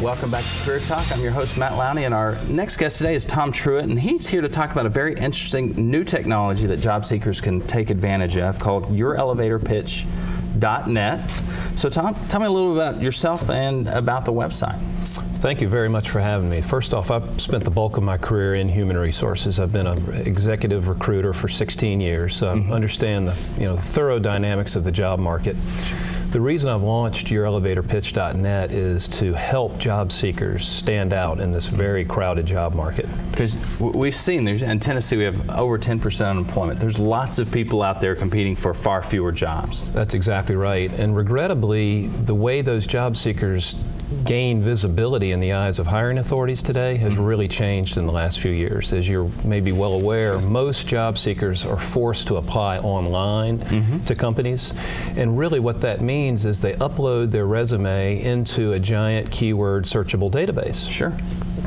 Welcome back to Career Talk. I'm your host, Matt Lowney, and our next guest today is Tom Truitt, and he's here to talk about a very interesting new technology that job seekers can take advantage of called YourElevatorPitch.net. So Tom, tell me a little bit about yourself and about the website. Thank you very much for having me. First off, I've spent the bulk of my career in human resources. I've been an executive recruiter for 16 years, so I understand the thorough dynamics of the job market. The reason I've launched YourElevatorPitch.net is to help job seekers stand out in this very crowded job market. Because we've seen, in Tennessee we have over 10% unemployment. There's lots of people out there competing for far fewer jobs. That's exactly right. And regrettably, the way those job seekers gain visibility in the eyes of hiring authorities today has really changed in the last few years. As you're maybe well aware, most job seekers are forced to apply online to companies. And really what that means is they upload their resume into a giant keyword searchable database. Sure.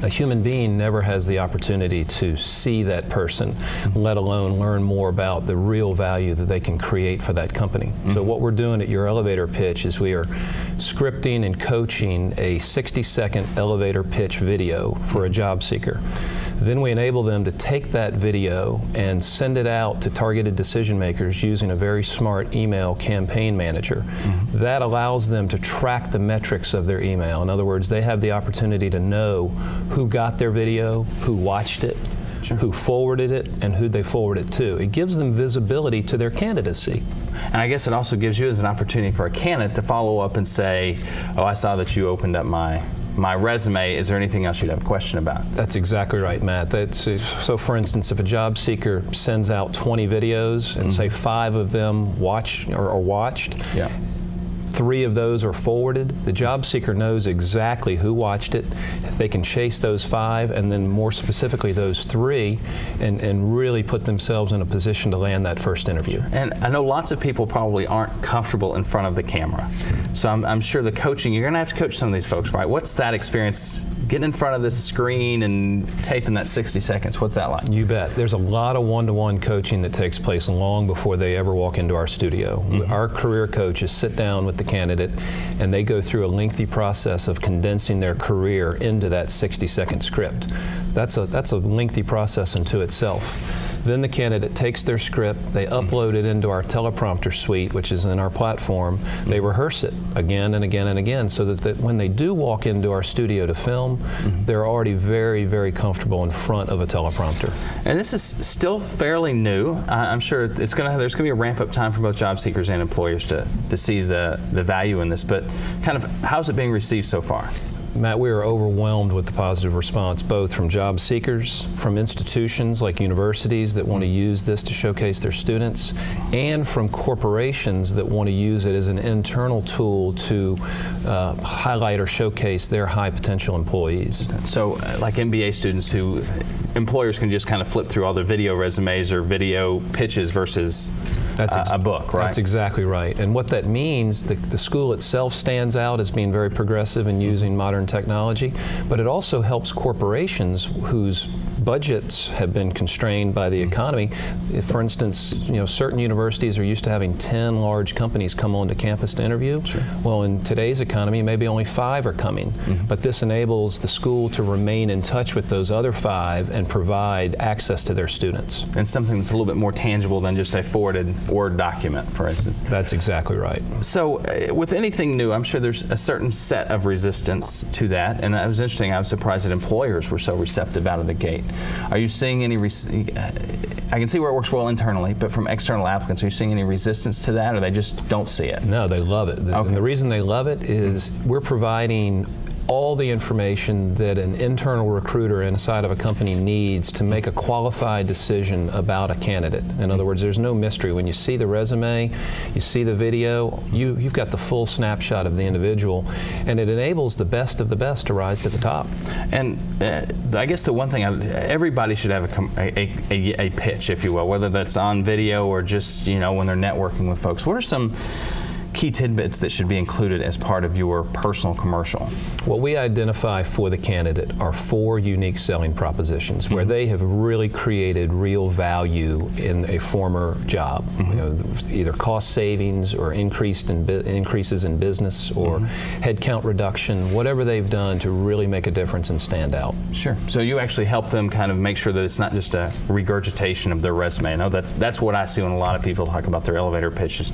A human being never has the opportunity to see that person, let alone learn more about the real value that they can create for that company. So what we're doing at Your Elevator Pitch is we are scripting and coaching a 60-second elevator pitch video for a job seeker. Then we enable them to take that video and send it out to targeted decision makers using a very smart email campaign manager. That allows them to track the metrics of their email. In other words, they have the opportunity to know who got their video, who watched it, who forwarded it, and who they forwarded it to. It gives them visibility to their candidacy. And I guess it also gives you as an opportunity for a candidate to follow up and say, oh, I saw that you opened up my resume. Is there anything else you'd have a question about? That's exactly right, Matt. So for instance, if a job seeker sends out 20 videos and say 5 of them watched, 3 of those are forwarded, the job seeker knows exactly who watched it. They can chase those 5 and then more specifically those 3 and really put themselves in a position to land that first interview. And I know lots of people probably aren't comfortable in front of the camera. So I'm sure the coaching, you're going to have to coach some of these folks, right? What's that experience? Getting in front of this screen and taping that 60 seconds, what's that like? You bet. There's a lot of one-to-one coaching that takes place long before they ever walk into our studio. Our career coaches sit down with the candidate and they go through a lengthy process of condensing their career into that 60-second script. That's a lengthy process unto itself. Then the candidate takes their script, they upload it into our teleprompter suite, which is in our platform. They rehearse it again and again and again so that when they do walk into our studio to film, they're already very, very comfortable in front of a teleprompter. And this is still fairly new. I'm sure there's going to be a ramp-up time for both job seekers and employers to see the value in this, but kind of how's it being received so far? Matt, we are overwhelmed with the positive response, both from job seekers, from institutions like universities that want to use this to showcase their students, and from corporations that want to use it as an internal tool to highlight or showcase their high potential employees. So like MBA students who employers can just kind of flip through all their video resumes or video pitches versus a book, right? That's exactly right. And what that means, the school itself stands out as being very progressive in using modern technology, but it also helps corporations whose budgets have been constrained by the economy. If, for instance, certain universities are used to having 10 large companies come onto campus to interview. Well, in today's economy, maybe only 5 are coming. But this enables the school to remain in touch with those other 5 and provide access to their students. And something that's a little bit more tangible than just a forwarded Word document, for instance. That's exactly right. So with anything new, I'm sure there's a certain set of resistance to that. And it was interesting, I was surprised that employers were so receptive out of the gate. Are you seeing any, I can see where it works well internally, but from external applicants, are you seeing any resistance to that, or they just don't see it? No, they love it. And the reason they love it is we're providing all the information that an internal recruiter inside of a company needs to make a qualified decision about a candidate. In other words, there's no mystery. When you see the resume, you see the video, you've got the full snapshot of the individual, and it enables the best of the best to rise to the top. And I guess the one thing, everybody should have a pitch, if you will, whether that's on video or just when they're networking with folks. What are some key tidbits that should be included as part of your personal commercial? What we identify for the candidate are 4 unique selling propositions where they have really created real value in a former job. You know, either cost savings or increases in business or headcount reduction, whatever they've done to really make a difference and stand out. Sure. So you actually help them kind of make sure that it's not just a regurgitation of their resume. I know that's what I see when a lot of people talk about their elevator pitches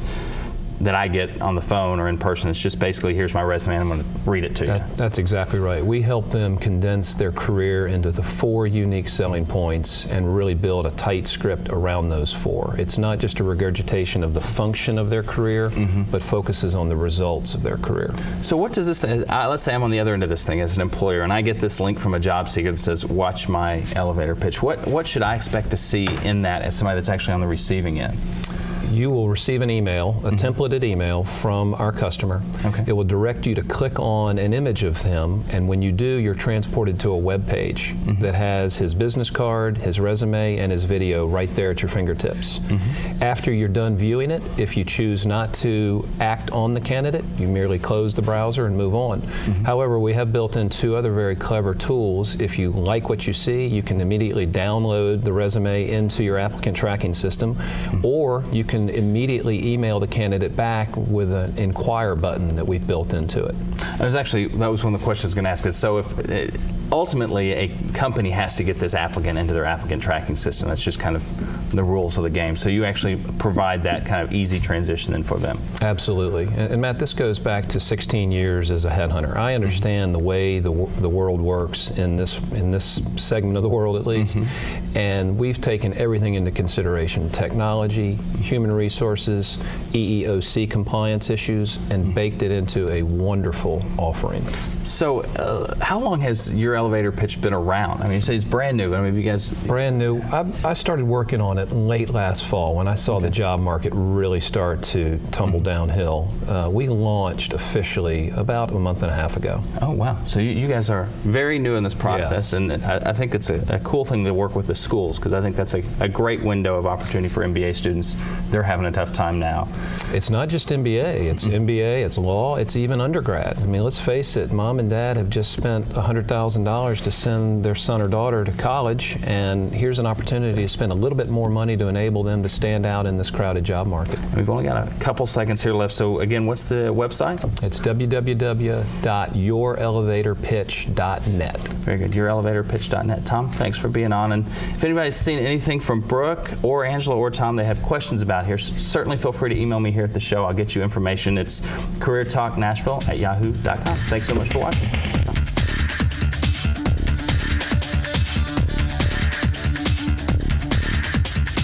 that I get on the phone or in person. It's just basically, here's my resume, and I'm going to read it to you. That's exactly right. We help them condense their career into the 4 unique selling points and really build a tight script around those 4. It's not just a regurgitation of the function of their career, but focuses on the results of their career. So what does this thing, let's say I'm on the other end of this thing as an employer, and I get this link from a job seeker that says, watch my elevator pitch. What should I expect to see in that as somebody that's actually on the receiving end? You will receive an email, a templated email from our customer. Okay. It will direct you to click on an image of him, and when you do, you're transported to a web page that has his business card, his resume, and his video right there at your fingertips. After you're done viewing it, if you choose not to act on the candidate, you merely close the browser and move on. However, we have built in 2 other very clever tools. If you like what you see, you can immediately download the resume into your applicant tracking system, or you can immediately email the candidate back with an inquire button that we've built into it. That was one of the questions I was going to ask. Is so if ultimately a company has to get this applicant into their applicant tracking system, that's just kind of the rules of the game. So you actually provide that kind of easy transition then for them. Absolutely. And Matt, this goes back to 16 years as a headhunter. I understand the way the world works in this segment of the world, at least. And we've taken everything into consideration: technology, human resources, EEOC compliance issues, and baked it into a wonderful offering. So how long has your elevator pitch been around? I mean, you say it's brand new. I mean, you guys... Brand new. I started working on it late last fall when I saw the job market really start to tumble downhill. We launched officially about a month and a half ago. Oh, wow. So you guys are very new in this process, Yes. and I think it's a cool thing to work with the schools, because I think that's a great window of opportunity for MBA students. They're having a tough time now. It's not just MBA. It's MBA, it's law, it's even undergrad. I mean, let's face it, Mom and Dad have just spent $100,000 to send their son or daughter to college, and here's an opportunity to spend a little bit more money to enable them to stand out in this crowded job market. We've only got a couple seconds here left, so again, what's the website? It's www.yourelevatorpitch.net. Very good, yourelevatorpitch.net. Tom, thanks for being on, and if anybody's seen anything from Brooke or Angela or Tom they have questions about here, certainly feel free to email me here at the show. I'll get you information. It's careertalknashville@yahoo.com. Thanks so much for watching.